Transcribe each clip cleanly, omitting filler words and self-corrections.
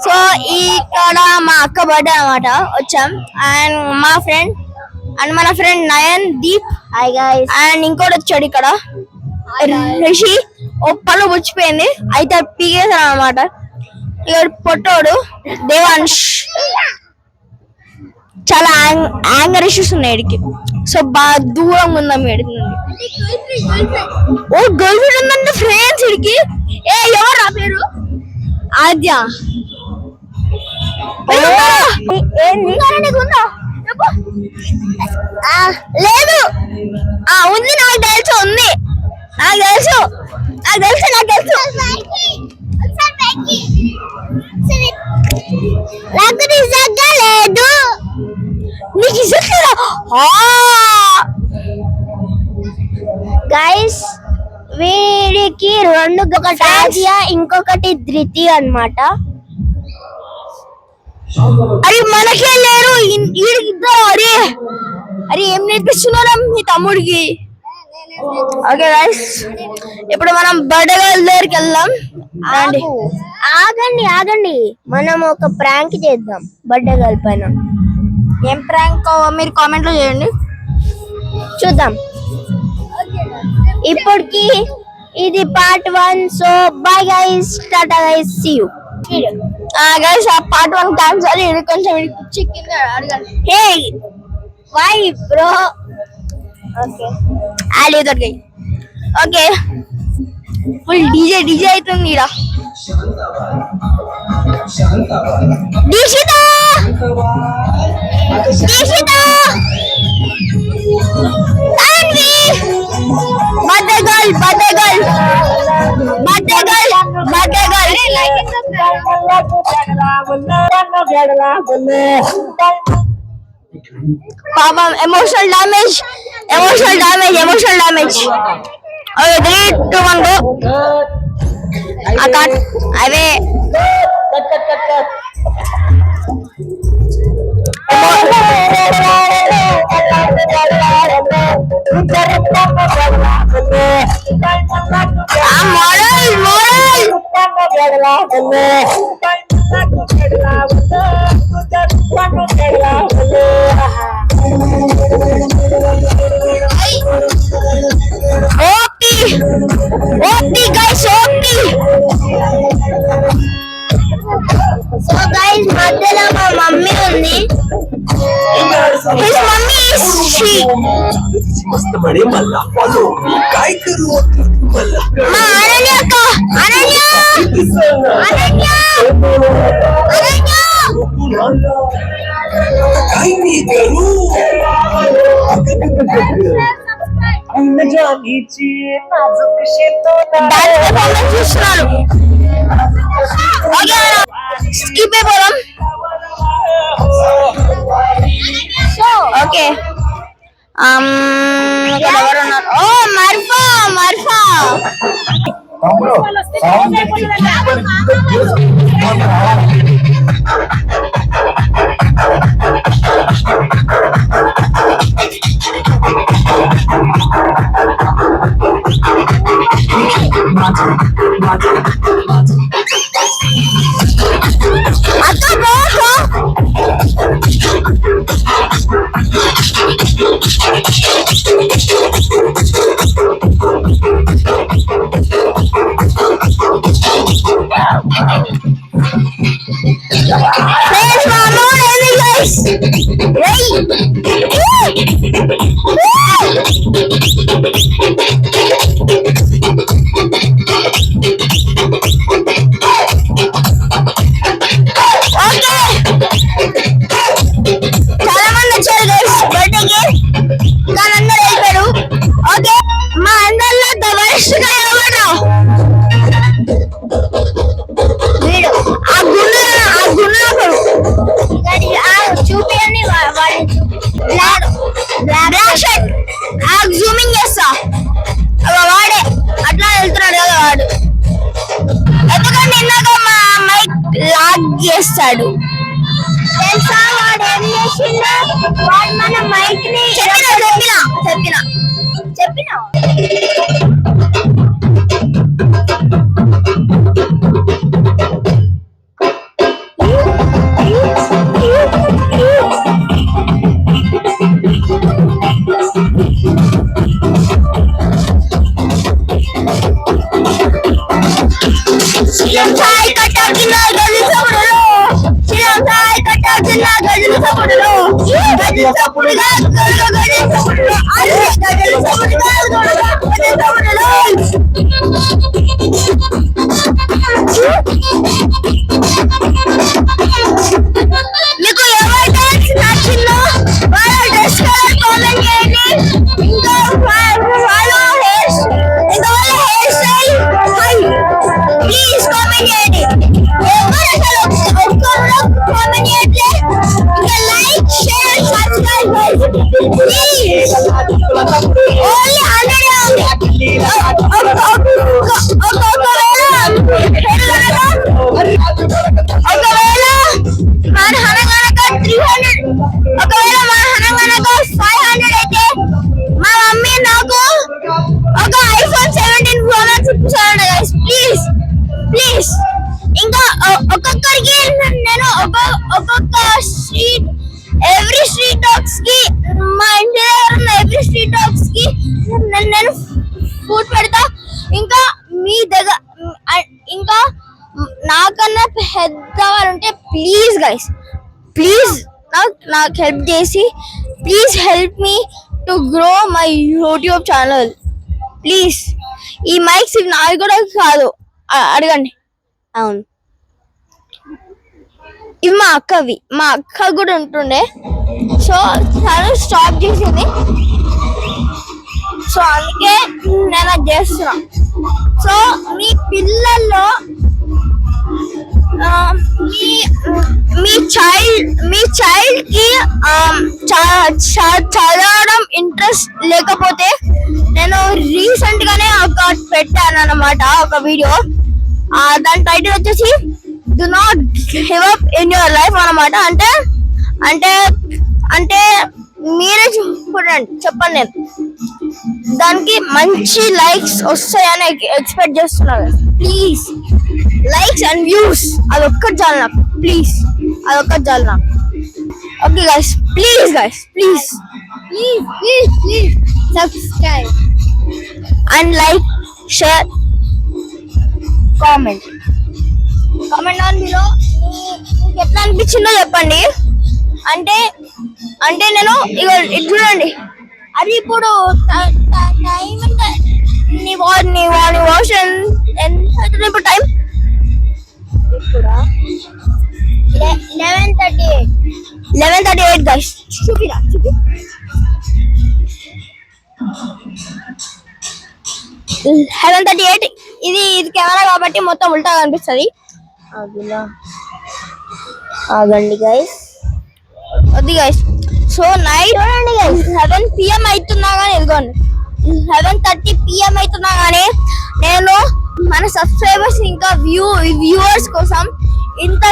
So ఇక్కడ మా అక్క బర్త్డే అన్నమాట వచ్చాం అండ్ మన ఫ్రెండ్ నయన్ దీప్ అండ్ ఇంకోటి వచ్చాడు ఇక్కడ రిషి ఓ పళ్ళు పుచ్చిపోయింది అయితే పీకేసాడు అనమాట. ఇక్కడ పొట్టోడు దేవాన్ష్ చాలా యాంగర్ ఇష్యూస్ ఉన్నాయి వీడికి. సో బాగా దూరంగా ఉందాం వీడికి నుండి. ఓ గర్ల్ ఫ్రెండ్ ఉందంటే ఫ్రెండ్స్ వీడికి. ఎవరు నా పేరు ఆద్య. లేదు ఉంది నాకు తెలుసు ఉంది నాకు తెలుసు నాకు నిజంగా లేదు నీకు ఇసుకురా గైస్. వీడికి రెండు ఒకటి ఆద్య ఇంకొకటి ధృతి అన్నమాట. అరే మనకే లేరు ఇద్దరు. అరే ఏం నేర్పిస్తున్నారా మీ తమ్ముడికి? ఓకే గైస్ ఇప్పుడు మనం బర్త్డే గర్ల్ దగ్గరికి వెళ్దాం. ఆగండి మనం ఒక ప్రాంక్ చేద్దాం బర్త్డే గర్ల్ పైన. ఏం ప్రాంక్ మీరు కామెంట్ లో చేయండి చూద్దాం. ఇప్పటికి ఇది part 1. So bye guys, tata guys, see you guys. ఆ పార్ట్ 1 క్యాన్సల్. ఇది కొంచెం చిక్కింది అడగండి. Hey why bro? ఓకే ఆలే దొరికాయి. ఓకే ఫుల్ డీజే అవుతుంది ఈడ. దీక్షిత పాపం ఎమోషనల్ డ్యామేజ్. Okay 3, 2, 1 go. అవే సో గైస్ మధ్యలో మా మమ్మీ ఉంది. His mummy is she. మా అనన్య అక్క అనన్య చూస్తున్నారు. స్కిప్ అయిపోదాం. ఓకే ఎవరున్నారు? ఓ మర్ఫా చాలా మంది వచ్చారు గైస్ బర్త్డేకి. కానీ అందరూ వెళ్ళిపోయారు. ఓకే మా అందరిలో ద వరస్ట్ గా ఎవరు? వీడు ఆ గుండు చూపియండి. బ్లాక్ షర్ట్ జూమింగ్ చేస్తా. వాడే అట్లా వెళ్తున్నాడు కదా వాడు. ఎందుకంటే ఇందాక మా మైక్ లాగ్ చేస్తాడు తెలుసా? వాడు ఏం చేసిండు? వాడు మన మైక్ ని చెప్పినా మీకు ఎవరి డ్రెస్ నచ్చిందో వాళ్ళ డ్రెస్ కలర్ కామెంట్ చేయండి. ఇంకా వాళ్ళ హెయిర్ స్టైల్ ప్లీజ్ కామెంట్ చేయండి. ఎవరు అసలు ఒక్కరు కామెంట్ చేయట్లే. ఇంకా like share subscribe please. Only 100 ఒకవేళ మన హనగనక 300 ఒకవేళ మన హనగనక 500 అయితే మా మమ్మీ నాకు ఒక iPhone 17 Pro Max ఇప్పిస్తాను గైస్. Please please. ఇంకా ఒక్కొక్కరికి నేను ఒక్కొక్క స్ట్రీట్ ఎవ్రీ స్ట్రీట్ డాగ్స్ కి మా ఇంటి దగ్గర ఉన్న ఎవ్రీ స్ట్రీట్ డాగ్స్ కి నేను ఫుడ్ పెడతా. ఇంకా మీ దగ్గర ఇంకా నాకన్నా పెద్దవాళ్ళు ఉంటే ప్లీజ్ గైస్ ప్లీజ్ నాకు హెల్ప్ చేసి please help me to grow my YouTube channel please. ఈ మైక్స్ ఇవి నావి కూడా కాదు, అడగండి. అవును, ఇవి మా అక్కవి. మా అక్క కూడా ఉంటుండే, సో తను స్టాప్ చేసింది. సో అందుకే నేను అది చేస్తున్నా. సో మీ పిల్లల్లో మీ చైల్డ్ కి చదవడం ఇంట్రెస్ట్ లేకపోతే నేను రీసెంట్ గానే ఒక పెట్టాను అన్నమాట ఒక వీడియో. దాని టైటిల్ వచ్చేసి do not give up in your life అన్నమాట. అంటే మీరే చూడండి, చెప్పండి. నేను దానికి మంచి లైక్స్ వస్తాయని ఎక్స్పెక్ట్ చేస్తున్నాను. ప్లీజ్ లైక్స్ అండ్ వ్యూస్ అదొక్కటి చాలు నాకు. ప్లీజ్ అదొక్కటి చాలు నాకు. Okay guys, please guys, please please please please subscribe and like share comment on below. మీకు ఎట్లా అనిపించిందో చెప్పండి. అంటే నేను ఇక ఇది చూడండి, అది ఇప్పుడు టైం నీ వాచ్ ఎంత ఇప్పుడు టైం? ఇప్పుడు 11:38 గైస్. చూపిరా చూపి. 11:38. ఇది కెమెరా కాబట్టి మొత్తం ఉల్టా కనిపిస్తుంది. ఆగండి గైస్, అది గైస్. సో నైట్ చూడండి గైస్, 7 PM అవుతున్నా కానీ ఇదిగోండి 11:30 PM అవుతున్నా కానీ నేను మన సబ్స్క్రైబర్స్ ఇంకా వ్యూవర్స్ కోసం ఇంత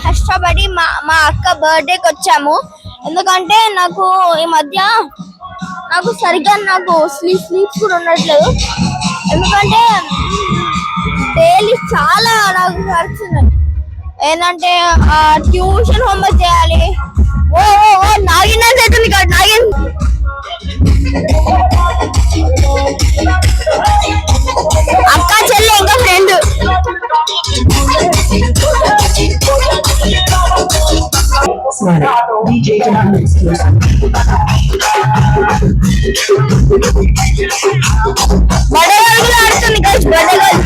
కష్టపడి మా అక్క బర్త్డేకి వచ్చాము. ఎందుకంటే నాకు ఈ మధ్య సరిగ్గా స్లీప్ కూడా ఉండట్లేదు. ఎందుకంటే డైలీ చాలా నాకు నడుస్తున్నాయి. ఏంటంటే ట్యూషన్ హోంవర్క్ చేయాలి. ఓ నాగిన అవుతుంది కాదు, నాగిన్ అక్క చెల్లి ఇంకా ఫ్రెండ్. బడేగల్ కూడా ఆడుతుంది గైస్. బడేగల్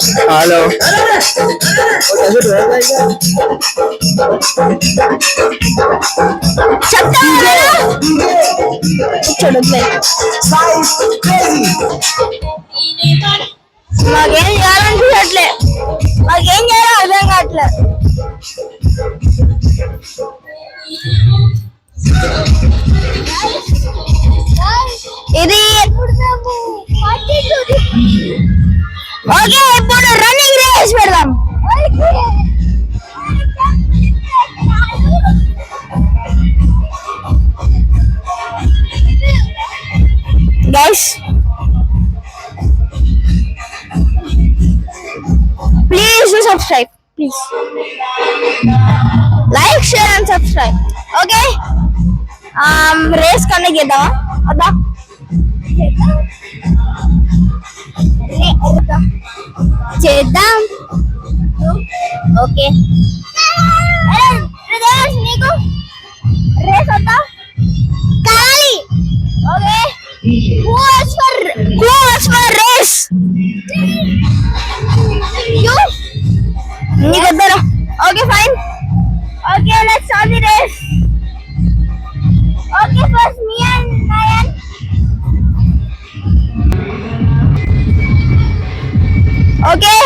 హలో మాకేం చేయాలనిపించట్లే, మాకేం చేయాలో అర్థం కావట్లే. ఇది ఓకే, ఇప్పుడు రన్నింగ్ రేస్ పెడదాం. Guys please subscribe, please like, share and subscribe. Okay, race conduct చేద్దామా? వద్దా? చేద్దాం. ఓకే, నీకు రేస్ వద్దా? కావాలి. Okay, who wants for race? You? నీకు వద్దారా? Okay fine. Okay, let's start the race. Okay, first me and Nayan. Okay.